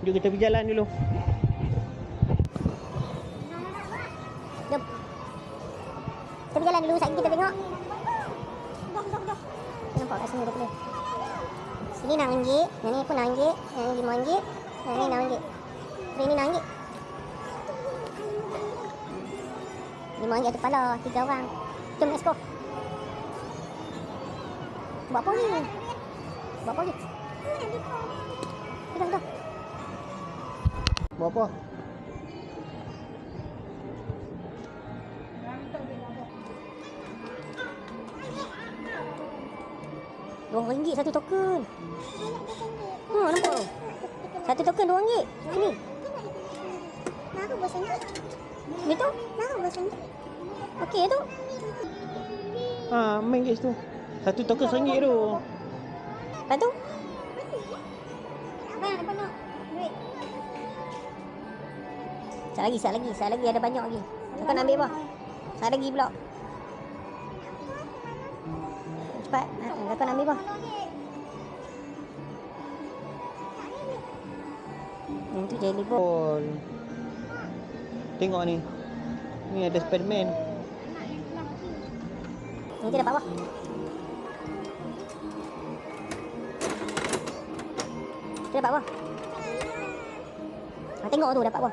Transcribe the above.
Jom kita pergi jalan dulu. Jom. Kita berjalan dulu, sekejap kita tengok. Nampak kat sini dia tulis. Sini RM6, yang ni pun RM6, yang ni RM5, yang ni RM6. Free ni RM6. RM5 tu kepala, 3 orang. Jom let's go. Buat apa ni? Buat apa ni? Dah. Buat apa? RM2 satu token. Nampak? Satu token RM2. Sini. Naruh bosan tu. Ni tu? Naruh bosan tu. Okey tu. Main guys tu. Satu token RM1 tu. Lepas tu? Abang apa nak? Duit. Sekejap lagi ada banyak lagi. Kau nak ambil apa? Sekejap lagi pula. Cepat. Kau nak ambil apa? Yang tu jelly ball. Tengok ni. Ni ada Spiderman. Nanti dapat apa? Kita dapat apa? Tengok tu dapat apa?